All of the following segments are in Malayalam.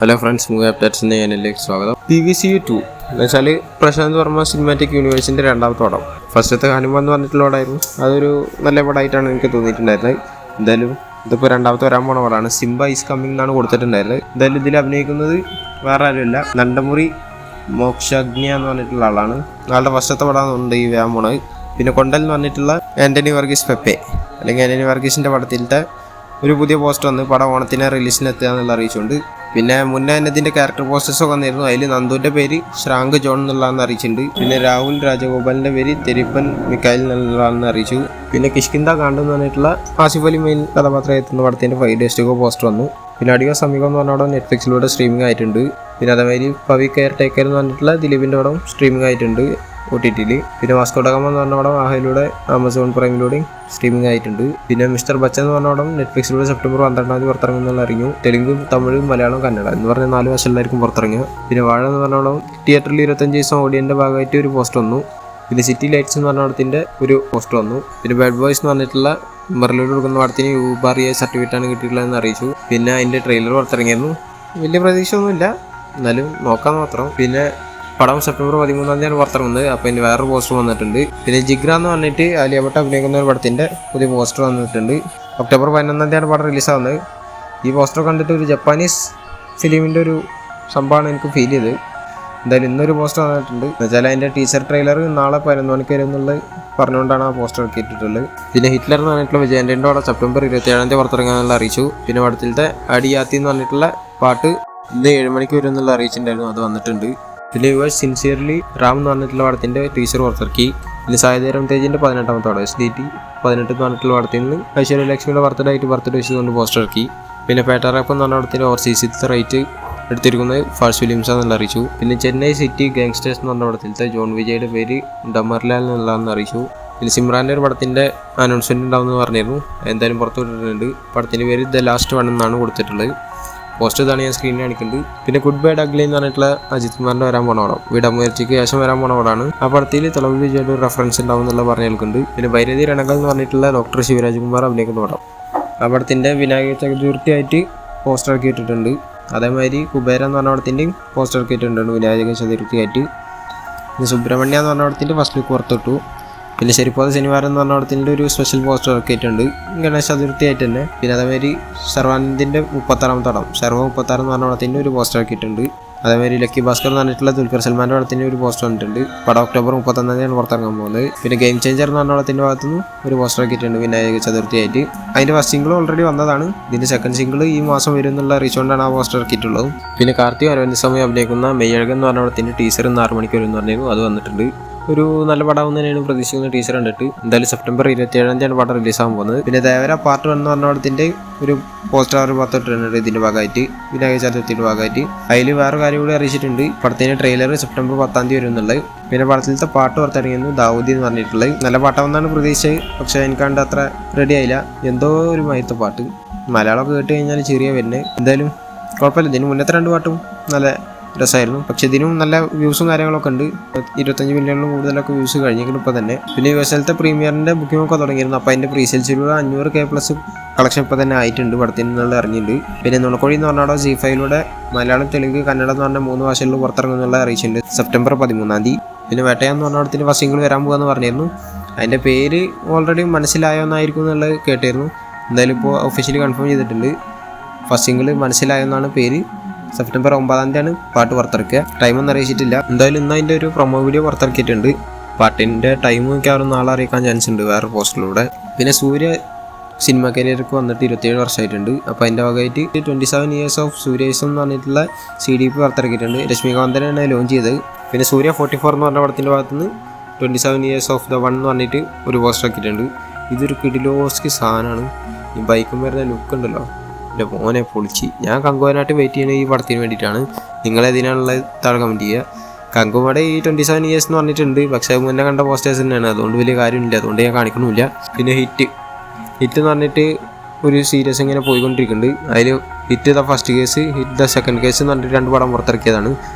ഹലോ ഫ്രണ്ട്സ്, മൂവി അപ്ഡേറ്റ്സിൻ്റെ ചാനലിലേക്ക് സ്വാഗതം. PVCU2 എന്ന് വെച്ചാൽ പ്രശാന്ത് വർമ്മ സിനിമാറ്റിക് യൂണിവേഴ്സിൻ്റെ രണ്ടാമത്തെ പടം. ഫസ്റ്റത്തെ ഹനുമാൻ എന്ന് പറഞ്ഞിട്ടുള്ള പടമായിരുന്നു. അതൊരു നല്ല പടമായിട്ടാണ് എനിക്ക് തോന്നിയിട്ടുണ്ടായിരുന്നത്. എന്തായാലും ഇതിപ്പോൾ രണ്ടാമത്തെ വരാൻ പോണ പടമാണ്. സിംബ ഈസ് കമ്മിങ് എന്നാണ് കൊടുത്തിട്ടുണ്ടായിരുന്നത്. എന്തായാലും ഇതിൽ അഭിനയിക്കുന്നത് വേറെ ആരുമില്ല, നണ്ടമുറി മോക്ഷാഗ്നി എന്ന് പറഞ്ഞിട്ടുള്ള ആളാണ്. ആളുടെ ഫസ്റ്റത്തെ പടമാണെന്നുണ്ട് ഈ വരാൻ പോണത്. പിന്നെ കൊണ്ടൽ എന്ന് പറഞ്ഞിട്ടുള്ള ആൻ്റണി വർഗീസ് പെപ്പെ അല്ലെങ്കിൽ ആൻ്റണി വർഗീസിൻ്റെ പടത്തിലത്തെ ഒരു പുതിയ പോസ്റ്റർ വന്ന് പടം ഓണത്തിന് റിലീസിനെത്തുക എന്നുള്ള അറിയിച്ചുകൊണ്ട്. പിന്നെ മുന്നേ തന്നെ ഇതിൻ്റെ ക്യാരക്ടർ പോസ്റ്റേഴ്സൊക്കെ വന്നിരുന്നു. അതിൽ നന്ദുവിൻ്റെ പേര് ശ്രാങ്ക് ജോൺ എന്നുള്ളതെന്ന് അറിയിച്ചിട്ടുണ്ട്. പിന്നെ രാഹുൽ രാജഗോപാലിൻ്റെ പേര് തെരിപ്പൻ മിക്കായിൽ എന്നുള്ളതാണെന്ന് അറിയിച്ചു. പിന്നെ കിഷ്കിന്ദ കാണ്ട് എന്ന് പറഞ്ഞിട്ടുള്ള ആസിഫ് അലി മെയിൻ കഥാപാത്രം എത്തുന്ന പടത്തിൻ്റെ 5 days to go പോസ്റ്റർ വന്നു. പിന്നെ അടിയോ സമീപം എന്ന് പറഞ്ഞ പടം നെറ്റ്ഫ്ലിക്സിലൂടെ സ്ട്രീമിംഗ് ആയിട്ടുണ്ട്. പിന്നെ അതേമാതിരി പവി കെയർ ടേക്കർ എന്ന് പറഞ്ഞിട്ടുള്ള ദിലീപിൻ്റെ പടം സ്ട്രീമിംഗ് ആയിട്ടുണ്ട് OTT-ൽ. പിന്നെ വാസ്കോഡഗാമ എന്ന് പറഞ്ഞ പടം ആഹയിലൂടെ ആമസോൺ പ്രൈമിലൂടെയും സ്ട്രീമിംഗ് ആയിട്ടുണ്ട്. പിന്നെ മിസ്റ്റർ ബച്ചൻ എന്ന് പറഞ്ഞ പടം നെറ്റ്ഫ്ലിക്സിലൂടെ സെപ്റ്റംബർ 12 പുറത്തിറങ്ങുന്നുള്ള അറിഞ്ഞു. തെലുങ്ക്, തമിഴ്, മലയാളം, കന്നഡ എന്ന് പറഞ്ഞ 4 ഭാഷകളിലായിരിക്കും പുറത്തിറങ്ങുക. പിന്നെ വാഴ എന്ന് പറഞ്ഞ പടം തിയേറ്ററിൽ 25 ദിവസം ഓഡിയൻ്റെ ഭാഗമായിട്ട് ഒരു പോസ്റ്റർ വന്നു. പിന്നെ സിറ്റി ലൈറ്റ്സ് എന്ന് പറഞ്ഞ പടത്തിൻ്റെ ഒരു പോസ്റ്റർ വന്നു. പിന്നെ ബാഡ് ബോയ്സ് എന്ന് പറഞ്ഞിട്ടുള്ള മെറിലോട് കൊടുക്കുന്ന പടത്തിന് UBARA സർട്ടിഫിക്കറ്റാണ് കിട്ടിയിട്ടുള്ളതെന്ന് അറിയിച്ചു. പിന്നെ അതിൻ്റെ ട്രെയിലർ പുറത്തിറങ്ങിയിരുന്നു. വലിയ പ്രതീക്ഷ ഒന്നുമില്ല, എന്നാലും നോക്കാൻ മാത്രം. പിന്നെ പടം സെപ്റ്റംബർ 13 പുറത്തിറങ്ങുന്നത്. അപ്പോൾ ഇതിന് വേറൊരു പോസ്റ്റർ വന്നിട്ടുണ്ട്. പിന്നെ ജിഗ്ര എന്ന് പറഞ്ഞിട്ട് ആലിയ ഭട്ട് അഭിനയിക്കുന്ന ഒരു പടത്തിൻ്റെ പുതിയ പോസ്റ്റർ വന്നിട്ടുണ്ട്. ഒക്ടോബർ 11 പടം റിലീസാവുന്നത്. ഈ പോസ്റ്റർ കണ്ടിട്ട് ഒരു ജപ്പാനീസ് ഫിലിമിൻ്റെ ഒരു സംഭവമാണ് എനിക്ക് ഫീൽ ചെയ്തത്. എന്തായാലും ഇന്നൊരു പോസ്റ്റർ വന്നിട്ടുണ്ട്. എന്നുവെച്ചാൽ അതിൻ്റെ ടീസർ ട്രെയിലർ നാളെ 11 മണിക്ക് വരും എന്നുള്ളത് പറഞ്ഞുകൊണ്ടാണ് ആ പോസ്റ്റർ ഇറക്കിയിട്ടുള്ളത്. പിന്നെ ഹിറ്റ്ലർ എന്ന് പറഞ്ഞിട്ടുള്ള വിജയൻ്റെ അവിടെ സെപ്റ്റംബർ 27 പുറത്തിറങ്ങാനുള്ള അറിയിച്ചു. പിന്നെ പടത്തിലത്തെ അടിയാത്തി എന്ന് പറഞ്ഞിട്ടുള്ള പാട്ട് ഇന്ന് 7 മണിക്ക് വരും എന്നുള്ള അറിയിച്ചിട്ടുണ്ടായിരുന്നു, അത് വന്നിട്ടുണ്ട്. പിന്നെ യുവേഴ്സ് സിൻസിയർലി റാം എന്ന് പറഞ്ഞിട്ടുള്ള പടത്തിൻ്റെ ടീസർ പുറത്തിറക്കി. പിന്നെ സായിധേരം തേജിൻ്റെ 18ാമത്തെ പടം SDT 18 എന്ന് പറഞ്ഞിട്ടുള്ള പടത്തിൽ നിന്ന് ഐശ്വര്യ ലക്ഷ്മിയുടെ ബർത്ത്ഡേ വിഷ് കൊണ്ട് പോസ്റ്റർ ഇറക്കി. പിന്നെ പേട്ടാറാപ്പ് എന്ന് പറഞ്ഞ പടത്തിൻ്റെ ഓവർസീസിലത്തെ റൈറ്റ് എടുത്തിരിക്കുന്നത് ഫാൾസ് ഫിലിംസ് എന്നുള്ള അറിയിച്ചു. പിന്നെ ചെന്നൈ സിറ്റി ഗാങ്സ്റ്റേഴ്സ് എന്ന് പറഞ്ഞ പടത്തിലത്തെ ജോൺ വിജയുടെ പേര് ഡമർലാൽ എന്നുള്ളതെന്ന് അറിയിച്ചു. പിന്നെ സിമ്രാൻ്റെ ഒരു പടത്തിൻ്റെ അനൗൺസ്മെൻറ്റ് ഉണ്ടാവുമെന്ന് പറഞ്ഞിരുന്നു, എന്തായാലും പുറത്തു വിട്ടിട്ടുണ്ട്. പടത്തിൻ്റെ പേര് ദ ലാസ്റ്റ് വൺ എന്നാണ് കൊടുത്തിട്ടുള്ളത്. പോസ്റ്റർ ഇതാണ് ഞാൻ സ്ക്രീനിൽ കാണിക്കുന്നത്. പിന്നെ ഗുഡ് ബൈ ഡഗ്ലി എന്ന് പറഞ്ഞിട്ടുള്ള അജിത് കുമാറിൻ്റെ വരാൻ പോണ പടം, വിടമുയർച്ചയ്ക്ക് ശേഷം വരാൻ പോണ പടമാണ്. ആ പടത്തിൽ തലമുടി വിജയുടെ ഒരു റെഫറൻസ് ഉണ്ടാവും എന്നുള്ള പറഞ്ഞു കേൾക്കുന്നുണ്ട്. പിന്നെ ഭൈരതി രണകൾ എന്ന് പറഞ്ഞിട്ടുള്ള ഡോക്ടർ ശിവരാജ് കുമാർ അഭിനയിക്കുന്ന പടം, ആ പടത്തിൻ്റെ വിനായക ചതുർത്ഥി ആയിട്ട് പോസ്റ്റർ ഇറക്കി ഇട്ടിട്ടുണ്ട്. അതേമാതിരി കുബേര എന്ന് പറഞ്ഞ പടത്തിൻ്റെയും പോസ്റ്റർ ഇറക്കി ഇട്ടിട്ടുണ്ട് വിനായക ചതുർത്ഥി ആയിട്ട്. പിന്നെ സുബ്രഹ്മണ്യ എന്ന് പറഞ്ഞ പടത്തിൻ്റെ ഫസ്റ്റ് ലുക്ക് പുറത്തിട്ടു. പിന്നെ ശരിപ്പോത് ശനിവാരം എന്ന് പറഞ്ഞ പടത്തിൻ്റെ ഒരു സ്പെഷ്യൽ പോസ്റ്റർ ഇറക്കിയിട്ടുണ്ട് ഗണേശ ചതുർത്ഥി ആയിട്ട് തന്നെ. പിന്നെ അതേമാതിരി സർവാനന്ദിൻ്റെ 36ാമത്തെ പടം സർവ 36 എന്ന് പറഞ്ഞ പടത്തിൻ്റെ ഒരു പോസ്റ്റർ ഇറക്കിയിട്ടുണ്ട്. അതേമാതിരി ലക്കി ഭാസ്കർ എന്ന് പറഞ്ഞിട്ടുള്ള ദുൽഖർ സൽമാൻ്റെ പടത്തിൻ്റെ ഒരു പോസ്റ്റർ വന്നിട്ടുണ്ട്. പടം ഒക്ടോബർ 31 പുറത്തിറങ്ങാൻ പോകുന്നത്. പിന്നെ ഗെയിം ചേഞ്ചർ എന്ന് പറഞ്ഞ പടത്തിൻ്റെ ഭാഗത്തുനിന്ന് ഒരു പോസ്റ്റർ ഇറക്കിയിട്ടുണ്ട് വിനായക ചതുർത്ഥി ആയിട്ട്. അതിൻ്റെ ഫസ്റ്റ് സിംഗിൾ ഓൾറെഡി വന്നതാണ്. ഇതിൻ്റെ സെക്കൻഡ് സിംഗിൾ ഈ മാസം വരും എന്നുള്ള അറിയിച്ചുകൊണ്ടാണ് ആ പോസ്റ്റർ ഇറക്കിയിട്ടുള്ളത്. പിന്നെ കാർത്തിക് അരവിന്ദ് സമയം അഭിനയിക്കുന്ന മെയ്യഴകൻ എന്ന് പറഞ്ഞ പടത്തിൻ്റെ ടീസർ 6 മണിക്ക് വരും എന്ന് പറഞ്ഞിരുന്നു, അത് വന്നിട്ടുണ്ട്. ഒരു നല്ല പടം തന്നെയാണ് പ്രതീക്ഷിക്കുന്ന ടീച്ചർ കണ്ടിട്ട്. എന്തായാലും സെപ്റ്റംബർ 27 പടം റിലീസാകാൻ പോകുന്നത്. പിന്നെ ദേവര പാർട്ട് 1 എന്ന് പറഞ്ഞ പടത്തിൻ്റെ ഒരു പോസ്റ്റർ അവർ പുറത്തിട്ടിട്ടുണ്ട് ഇതിൻ്റെ ഭാഗമായിട്ട്, വിനായക ചതുർത്ഥിയുടെ ഭാഗമായിട്ട്. അതിൽ വേറെ കാര്യം കൂടി അറിയിച്ചിട്ടുണ്ട്, പടത്തിൻ്റെ ട്രെയിലർ സെപ്റ്റംബർ 10 വരും എന്നുള്ളത്. പിന്നെ പടത്തിലത്തെ പാട്ട് പുറത്തിറങ്ങിയത് ദാവൂദി എന്ന് പറഞ്ഞിട്ടുള്ളത്. നല്ല പാട്ടാണെന്നാണ് പ്രതീക്ഷിച്ചത്, പക്ഷേ എനിക്ക് കണ്ട് അത്ര റെഡി ആയില്ല. എന്തോ ഒരു മയത്തെ പാട്ട്, മലയാളമൊക്കെ കേട്ട് കഴിഞ്ഞാൽ ചെറിയ വരുന്നത്. എന്തായാലും കുഴപ്പമില്ല. ഇതിന് മുന്നത്തെ 2 പാട്ടും നല്ല രസമായിരുന്നു, പക്ഷെ ഇതിനും നല്ല വ്യൂസും കാര്യങ്ങളൊക്കെ ഉണ്ട്. 25 മില്യണിലും കൂടുതലൊക്കെ വ്യൂസ് കഴിഞ്ഞിരിക്കുന്നു ഇപ്പോൾ തന്നെ. പിന്നെ USA പ്രീമിയറിൻ്റെ ബുക്കിംഗ് ഒക്കെ തുടങ്ങിയിരുന്നു. അപ്പോൾ അതിൻ്റെ പ്രീസെയിൽസിലൂടെ 500K+ കളക്ഷൻ ഇപ്പോൾ തന്നെ ആയിട്ടുണ്ട് പടത്തിൽ നിന്നുള്ള അറിഞ്ഞിട്ടുണ്ട്. പിന്നെ നുണക്കോഴി എന്ന് പറഞ്ഞാൽ ZEE5 മലയാളം, തെലുങ്ക്, കന്നഡ എന്ന് പറഞ്ഞ 3 ഭാഷകളിൽ പുറത്തിറങ്ങുന്നുള്ള അറിയിച്ചിട്ടുണ്ട് സെപ്റ്റംബർ 13. പിന്നെ വേട്ടയാന്ന് പറഞ്ഞ പടത്തിൻ്റെ ഫസ്റ്റ് സിംഗിൾ വരാൻ പോകുകയെന്ന് പറഞ്ഞിരുന്നു. അതിൻ്റെ പേര് ഓൾറെഡി മനസ്സിലായോ എന്നായിരിക്കും എന്നുള്ളത് കേട്ടിരുന്നു. എന്തായാലും ഇപ്പോൾ ഒഫീഷ്യലി കൺഫേം ചെയ്തിട്ടുണ്ട്. ഫസ്റ്റ് സിംഗിൾ മനസ്സിലായോ എന്നാണ് പേര്. സെപ്റ്റംബർ 9 പാട്ട് പുറത്തിറക്കുക. ടൈമൊന്നും അറിയിച്ചിട്ടില്ല. എന്തായാലും ഇന്ന് അതിൻ്റെ ഒരു പ്രൊമോ വീഡിയോ പുറത്തിറക്കിയിട്ടുണ്ട്. പാട്ടിൻ്റെ ടൈം മിക്കവാറും നാളെ അറിയിക്കാൻ ചാൻസ് ഉണ്ട് വേറെ പോസ്റ്ററിലൂടെ. പിന്നെ സൂര്യ സിനിമ കരിയർക്ക് വന്നിട്ട് 27 വർഷമായിട്ടുണ്ട്. അപ്പോൾ അതിൻ്റെ ഭാഗമായിട്ട് 27 years ഓഫ് സൂര്യസം എന്ന് പറഞ്ഞിട്ടുള്ള CDP പുറത്തിറക്കിയിട്ടുണ്ട്. രശ്മികാന്തനാണ് ലോഞ്ച് ചെയ്തത്. പിന്നെ സൂര്യ 44 എന്ന് പറഞ്ഞ പടത്തിൻ്റെ ഭാഗത്തുനിന്ന് 27 years ഓഫ് ദ വൺ എന്ന് പറഞ്ഞിട്ട് ഒരു പോസ്റ്റർ ആക്കിയിട്ടുണ്ട്. ഇതൊരു കിഡിലോസ്കി സാധനമാണ്. ഈ ബൈക്കും വരുന്ന ലുക്ക് ഉണ്ടല്ലോ, എൻ്റെ മോനെ പൊളിച്ച്. ഞാൻ കങ്കുവാനായിട്ട് വെയിറ്റ് ചെയ്യുന്നത് ഈ പടത്തിന് വേണ്ടിയിട്ടാണ്. നിങ്ങളേതിനാണുള്ള താഴെ കമൻറ്റ് ചെയ്യുക. കങ്കുമയുടെ ഈ 27 years എന്ന് പറഞ്ഞിട്ടുണ്ട്, പക്ഷേ മുന്നേ കണ്ട പോസ്റ്റേഴ്സ് തന്നെയാണ്, അതുകൊണ്ട് വലിയ കാര്യമില്ല, അതുകൊണ്ട് ഞാൻ കാണിക്കണമില്ല. പിന്നെ ഹിറ്റ് എന്ന് പറഞ്ഞിട്ട് ഒരു സീരീസ് ഇങ്ങനെ പോയിക്കൊണ്ടിരിക്കുന്നുണ്ട്. അതിൽ hit the first case, hit the second case എന്ന് പറഞ്ഞിട്ട് 2 പടം പുറത്തിറക്കിയതാണ്.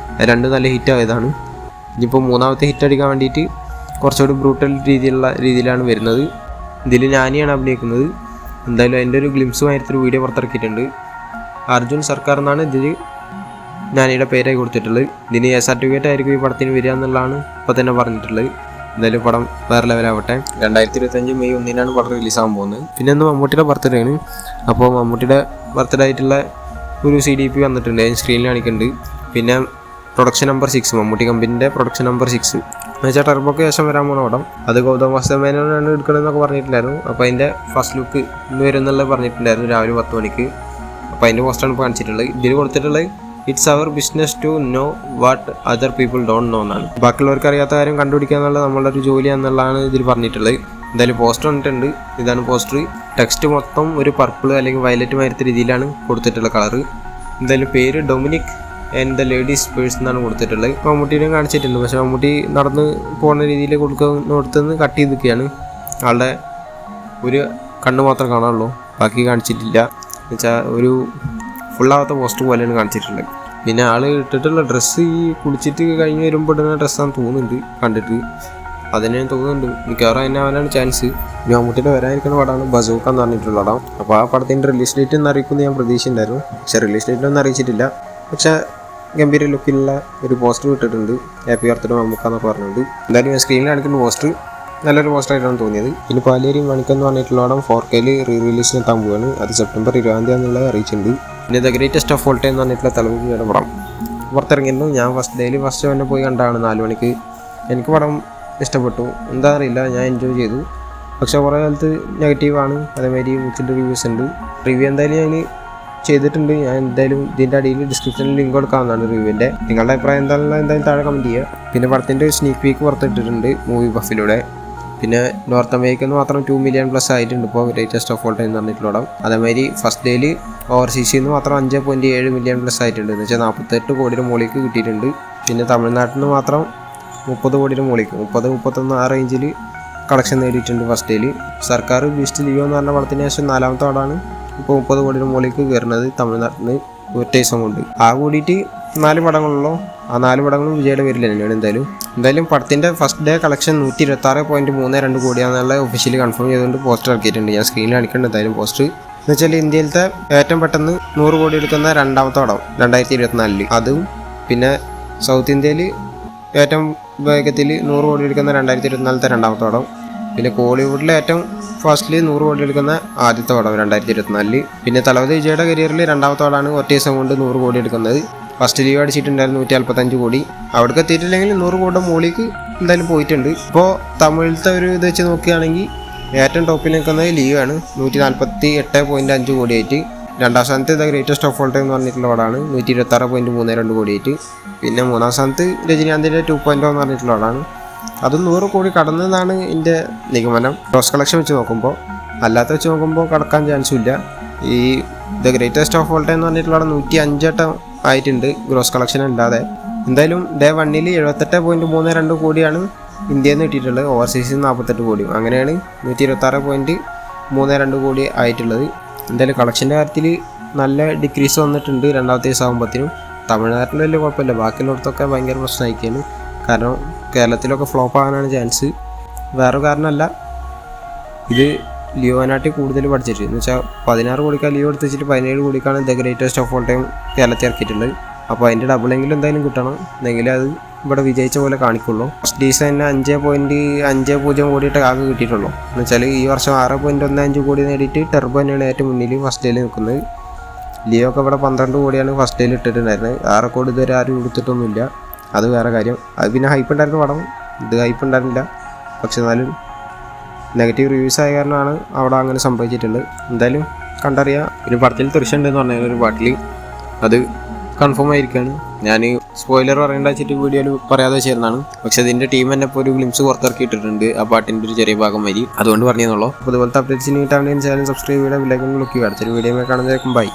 2 നല്ല ഹിറ്റ് ആയതാണ്. ഇനിയിപ്പോൾ 3ാമത്തെ ഹിറ്റ് അടിക്കാൻ വേണ്ടിയിട്ട് കുറച്ചുകൂടി ബ്രൂട്ടൽ രീതിയിലാണ് വരുന്നത്. ഇതിൽ ഞാനിയാണ് അഭിനയിക്കുന്നത്. എന്തായാലും അതിൻ്റെ ഒരു ഗ്ലിംസുമായിട്ടൊരു വീഡിയോ പുറത്തിറക്കിയിട്ടുണ്ട്. അർജുൻ സർക്കാർ എന്നാണ് ഇതിൽ നാനിയുടെ പേരായി കൊടുത്തിട്ടുള്ളത്. ഇതിന് സർട്ടിഫിക്കറ്റ് ആയിരിക്കും ഈ പടത്തിന് വരിക എന്നുള്ളതാണ് ഇപ്പോൾ തന്നെ പറഞ്ഞിട്ടുള്ളത്. എന്തായാലും പടം വേറെ ലെവലാവട്ടെ. 2025 മെയ് 1 പടം റിലീസാകാൻ പോകുന്നത്. പിന്നെ ഇന്ന് മമ്മൂട്ടിയുടെ ബർത്ത്ഡേ ആണ്. അപ്പോൾ മമ്മൂട്ടിയുടെ ബർത്ത്ഡേ ആയിട്ടുള്ള ഒരു CDP വന്നിട്ടുണ്ട്, സ്ക്രീനിൽ കാണിക്കുന്നുണ്ട്. പിന്നെ പ്രൊഡക്ഷൻ നമ്പർ 6, മമ്മൂട്ടി കമ്പനിൻ്റെ പ്രൊഡക്ഷൻ നമ്പർ 6 എന്ന് വെച്ചാൽ ടർബോക്ക് ശേഷം വരാൻ പോകുന്ന പടം. അത് ഗൗതം വാസുദേവനാണ് എടുക്കണമെന്നൊക്കെ പറഞ്ഞിട്ടുണ്ടായിരുന്നു. അപ്പോൾ അതിൻ്റെ ഫസ്റ്റ് ലുക്ക് ഇന്ന് വരും എന്നുള്ളത് പറഞ്ഞിട്ടുണ്ടായിരുന്നു രാവിലെ 10 മണിക്ക്. അപ്പോൾ അതിൻ്റെ പോസ്റ്ററാണ് ഇപ്പോൾ കാണിച്ചിട്ടുള്ളത്. ഇതിൽ കൊടുത്തിട്ടുള്ളത് it's our business to know what other people don't know എന്നാണ്. ബാക്കിയുള്ളവർക്ക് അറിയാത്ത കാര്യം കണ്ടുപിടിക്കുക എന്നുള്ളത് നമ്മളുടെ ഒരു ജോലിയാണെന്നുള്ളതാണ് ഇതിൽ പറഞ്ഞിട്ടുള്ളത്. എന്തായാലും പോസ്റ്റർ വന്നിട്ടുണ്ട്. ഇതാണ് പോസ്റ്റർ. ടെക്സ്റ്റ് മൊത്തം ഒരു പർപ്പിൾ അല്ലെങ്കിൽ വയലറ്റ് മാതിരത്തെ രീതിയിലാണ് കൊടുത്തിട്ടുള്ള കളറ്. എന്തായാലും പേര് Dominic and the ladies purse എന്നാണ് കൊടുത്തിട്ടുള്ളത്. മമ്മൂട്ടിനെ കാണിച്ചിട്ടുണ്ട്. പക്ഷേ മമ്മൂട്ടി നടന്ന് പോകുന്ന രീതിയിൽ കൊടുത്തുനിന്ന് കട്ട് ചെയ്തിരിക്കുകയാണ്. ആളുടെ ഒരു കണ്ണ് മാത്രം കാണാനുള്ളൂ, ബാക്കി കാണിച്ചിട്ടില്ല. എന്നുവെച്ചാൽ ഒരു ഫുള്ളാവാത്ത പോസ്റ്റർ പോലെയാണ് കാണിച്ചിട്ടുള്ളത്. പിന്നെ ആൾ ഇട്ടിട്ടുള്ള ഡ്രസ്സ് ഈ കുളിച്ചിട്ട് കഴിഞ്ഞ് വരുമ്പോൾ ഇടുന്ന ഡ്രസ്സാണെന്ന് തോന്നുന്നുണ്ട് കണ്ടിട്ട്. അതിനെ തോന്നുന്നുണ്ട് മിക്കവാറും അതിനെ അവനാണ് ചാൻസ്. മമ്മൂട്ടിയുടെ വരാനിരിക്കുന്ന പടമാണ് ബസൂക്ക എന്ന് പറഞ്ഞിട്ടുള്ള പടം. അപ്പോൾ ആ പടത്തിൻ്റെ റിലീസ് ഡേറ്റ് ഒന്ന് അറിയിക്കുമെന്ന് ഞാൻ പ്രതീക്ഷയുണ്ടായിരുന്നു. പക്ഷേ റിലീസ് ഡേറ്റൊന്നും അറിയിച്ചിട്ടില്ല. പക്ഷേ ഗംഭീര ലുക്കിലുള്ള ഒരു പോസ്റ്റർ ഇട്ടിട്ടുണ്ട്, ഹാപ്പി ബർത്ത്ഡേ മമ്മൂക്ക എന്നൊക്കെ പറഞ്ഞിട്ടുണ്ട്. എന്തായാലും ഞാൻ സ്ക്രീനിൽ കാണിക്കുന്ന പോസ്റ്റർ നല്ലൊരു പോസ്റ്ററായിട്ടാണ് തോന്നിയത്. പിന്നെ പാലേരി മണിക്കെന്ന് പറഞ്ഞിട്ടുള്ള പടം 4K റിലീസിന് എത്താൻ പോവുകയാണ്. അത് സെപ്റ്റംബർ 20 എന്നുള്ളത് അറിയിച്ചിട്ടുണ്ട്. പിന്നെ the greatest of all time എന്ന് പറഞ്ഞിട്ടുള്ള തലമുറയുടെ പടം പുറത്തിറങ്ങിയിരുന്നു. ഞാൻ ഫസ്റ്റ് തന്നെ പോയി കണ്ടാണ് 4 മണിക്ക്. എനിക്ക് പടം ഇഷ്ടപ്പെട്ടു. എന്താ അറിയില്ല, ഞാൻ എൻജോയ് ചെയ്തു. പക്ഷേ കുറേ കാലത്ത് നെഗറ്റീവാണ്. അതേമാതിരി മുച്ചിൻ്റെ റിവ്യൂസ് ഉണ്ട്. റിവ്യൂ എന്തായാലും ഞാൻ ചെയ്തിട്ടുണ്ട്. ഞാൻ എന്തായാലും ഇതിൻ്റെ അടിയിൽ ഡിസ്ക്രിപ്ഷനിൽ ലിങ്ക് കൊടുക്കാവുന്നതാണ് റിവ്യൂവിൻ്റെ. നിങ്ങളുടെ അഭിപ്രായം എന്തായാലും താഴെ കമൻറ്റ് ചെയ്യുക. പിന്നെ പടത്തിൻ്റെ സ്നീക്ക് പീക്ക് പുറത്തിട്ടിട്ടുണ്ട് മൂവി ബഫിലൂടെ. പിന്നെ നോർത്ത് അമേരിക്കയിൽ നിന്ന് മാത്രം 2 മില്യൺ പ്ലസ് ആയിട്ടുണ്ട് ഇപ്പോൾ ഗ്രേറ്റസ്റ്റ് ഓഫ് ഓൾ ടൈം എന്ന് പറഞ്ഞിട്ടുള്ള പടം. അതേമാതിരി ഫസ്റ്റ് ഡേയിൽ ഓവർസീസിൽ നിന്ന് മാത്രം 5.7 മില്യൺ പ്ലസ് ആയിട്ടുണ്ട്. എന്ന് വെച്ചാൽ 48 കോടിയുടെ മുകളിലേക്ക് കിട്ടിയിട്ടുണ്ട്. പിന്നെ തമിഴ്നാട്ടിൽ നിന്ന് മാത്രം 30 കോടിയുടെ മുകളിലേക്ക് 30-31 ആ റേഞ്ചിൽ കളക്ഷൻ നേടിയിട്ടുണ്ട് ഫസ്റ്റ് ഡേയിൽ. സർക്കാർ ബീസ്റ്റ് ലിയോ എന്ന് പറഞ്ഞ പടത്തിന് ശേഷം 4ാമത്തെ പടമാണ് ഇപ്പോൾ 30 കോടിയുടെ മുകളിലേക്ക് കയറുന്നത് തമിഴ്നാട്ടിൽ നിന്ന് ഒറ്റ ദിവസം കൊണ്ട്. ആ കൂടിയിട്ട് 4 പടങ്ങളുള്ളൂ. ആ 4 പടങ്ങളും വിജയുടെ പേരിൽ തന്നെയാണ്. എന്തായാലും പടത്തിൻ്റെ ഫസ്റ്റ് ഡേ കളക്ഷൻ 126.32 കോടിയാണെന്നുള്ള ഒഫീഷ്യലി കൺഫേം ചെയ്തുകൊണ്ട് പോസ്റ്റർ ഇറക്കിയിട്ടുണ്ട്. ഞാൻ സ്ക്രീനിൽ കാണിക്കേണ്ട എന്തായാലും പോസ്റ്റർ എന്ന് വെച്ചാൽ ഇന്ത്യയിലത്തെ ഏറ്റവും പെട്ടെന്ന് 100 കോടി എടുക്കുന്ന 2ാമത്തെ പടം 2024. അതും പിന്നെ സൗത്ത് ഇന്ത്യയിൽ ഏറ്റവും വേഗത്തിൽ 100 കോടി എടുക്കുന്ന 2024 2ാമത്തെ പടം. പിന്നെ കോളിവുഡിലെ ഏറ്റവും ഫാസ്റ്റിൽ 100 കോടി എടുക്കുന്ന ആദ്യത്തെ പടം 2024. പിന്നെ തലവതി വിജയുടെ കരിയറിൽ 2ാമത്തെ പടമാണ് ഒറ്റ ദിവസം കൊണ്ട് 100 കോടി എടുക്കുന്നത്. ഫസ്റ്റ് ലീവ് അടിച്ചിട്ടുണ്ടായിരുന്നു 145 കോടി. അവിടേക്ക് എത്തിയിട്ടില്ലെങ്കിൽ 100 കോടിയുടെ മുകളിലേക്ക് എന്തായാലും പോയിട്ടുണ്ട്. ഇപ്പോൾ തമിഴിലത്തെ ഒരു ഇത് വെച്ച് നോക്കുകയാണെങ്കിൽ ഏറ്റവും ടോപ്പിൽ നിൽക്കുന്നത് ലീവാണ് 148.5 കോടിയായിട്ട്. 2ാം സ്ഥാനത്ത് the greatest of all time എന്ന് പറഞ്ഞിട്ടുള്ള പടമാണ് 126.32 കോടിയായിട്ട്. പിന്നെ 3ാം സ്ഥാനത്ത് രജനീകാന്തിൻ്റെ 2.0 എന്ന് പറഞ്ഞിട്ടുള്ള പടമാണ്. അതും 100 കോടി കടന്നതാണ് എൻ്റെ നിഗമനം. ഗ്രോസ് കളക്ഷൻ വെച്ച് നോക്കുമ്പോൾ, അല്ലാത്ത വെച്ച് നോക്കുമ്പോൾ കടക്കാൻ ചാൻസും ഇല്ല. ഈ the greatest of all time എന്ന് പറഞ്ഞിട്ടുള്ള 105 ആയിട്ടുണ്ട് ഗ്രോസ് കളക്ഷൻ അല്ലാതെ. എന്തായാലും ഡേ 1ൽ 78.32 കോടിയാണ് ഇന്ത്യയിൽ നിന്ന് കിട്ടിയിട്ടുള്ളത്. ഓവർസീസിൽ 48 കോടിയും. അങ്ങനെയാണ് 126.32 കോടി ആയിട്ടുള്ളത്. എന്തായാലും കളക്ഷൻ്റെ കാര്യത്തിൽ നല്ല ഡിക്രീസ് വന്നിട്ടുണ്ട് 2ാമത്തെ ദിവസമാകുമ്പോഴത്തേനും. തമിഴ്നാട്ടിൽ വലിയ കുഴപ്പമില്ല, ബാക്കിയുള്ളിടത്തൊക്കെ ഭയങ്കര പ്രശ്നമായിരിക്കുകയാണ്. കാരണം കേരളത്തിലൊക്കെ ഫ്ലോപ്പ് ആകാനാണ് ചാൻസ്. വേറെ കാരണമല്ല, ഇത് ലിയോനാട്ടി കൂടുതൽ പഠിച്ചിട്ട് എന്ന് വെച്ചാൽ 16 കോടിക്കാണ് ലിയോ എടുത്ത് വെച്ചിട്ട് 17 കോടിക്കാണ് the greatest of all time കേരളത്തിൽ ഇറക്കിയിട്ടുള്ളത്. അപ്പോൾ അതിൻ്റെ ഡബിളെങ്കിലും എന്തായാലും കിട്ടണം, എന്നെങ്കിലേ അത് ഇവിടെ വിജയിച്ച പോലെ കാണിക്കുള്ളൂ. ഫസ്റ്റ് ഡേയ്സ് തന്നെ 5.50 കോടിയിട്ട് ആകെ കിട്ടിയിട്ടുള്ളൂ. എന്ന് വെച്ചാൽ ഈ വർഷം 6.15 കോടി നേടിയിട്ട് ടെർബോ തന്നെയാണ് ഏറ്റവും മുന്നിൽ ഫസ്റ്റ് ഡേയിൽ നിൽക്കുന്നത്. ലിയോ ഒക്കെ ഇവിടെ 12 കോടിയാണ് ഫസ്റ്റ് ഡേയിൽ ഇട്ടിട്ടുണ്ടായിരുന്നത്. 6 കോടി ഇതുവരെ ആരും എടുത്തിട്ടൊന്നുമില്ല. അത് വേറെ കാര്യം. അത് പിന്നെ ഹൈപ്പ് ഉണ്ടായിരുന്ന പടം, ഇത് ഹൈപ്പ് ഉണ്ടായിരുന്നില്ല. പക്ഷെ എന്നാലും നെഗറ്റീവ് റിവ്യൂസ് ആയ കാരണമാണ് അവിടെ അങ്ങനെ സംഭവിച്ചിട്ടുള്ളത്. എന്തായാലും കണ്ടറിയാം. ഒരു പടത്തിൽ തൃശ്ശുണ്ടെന്ന് പറഞ്ഞാൽ ഒരു പാട്ടിൽ അത് കൺഫേം ആയിരിക്കുകയാണ്. ഞാൻ സ്പോയിലർ പറയേണ്ട വെച്ചിട്ട് വീഡിയോയിൽ പറയാതെ ചേർന്നാണ്. പക്ഷെ ഇതിൻ്റെ ടീം തന്നെ ഇപ്പോൾ ഒരു ഗ്ലിംസ് പുറത്തിറക്കിയിട്ടുണ്ട് ആ പാട്ടിൻ്റെ ഒരു ചെറിയ ഭാഗം വരി. അതുകൊണ്ട് പറഞ്ഞെന്നുള്ളൂ. അതുപോലത്തെ അപ്ഡേറ്റ്സിന് കിട്ടാൻ ചാനൽ സബ്സ്ക്രൈബ് ചെയ്താൽ വിലക്കൊന്നും ക്ലിക്ക് ചെയ്യുക. അടുത്തൊരു വീഡിയോ കാണുന്നതിലേക്കും ബൈ.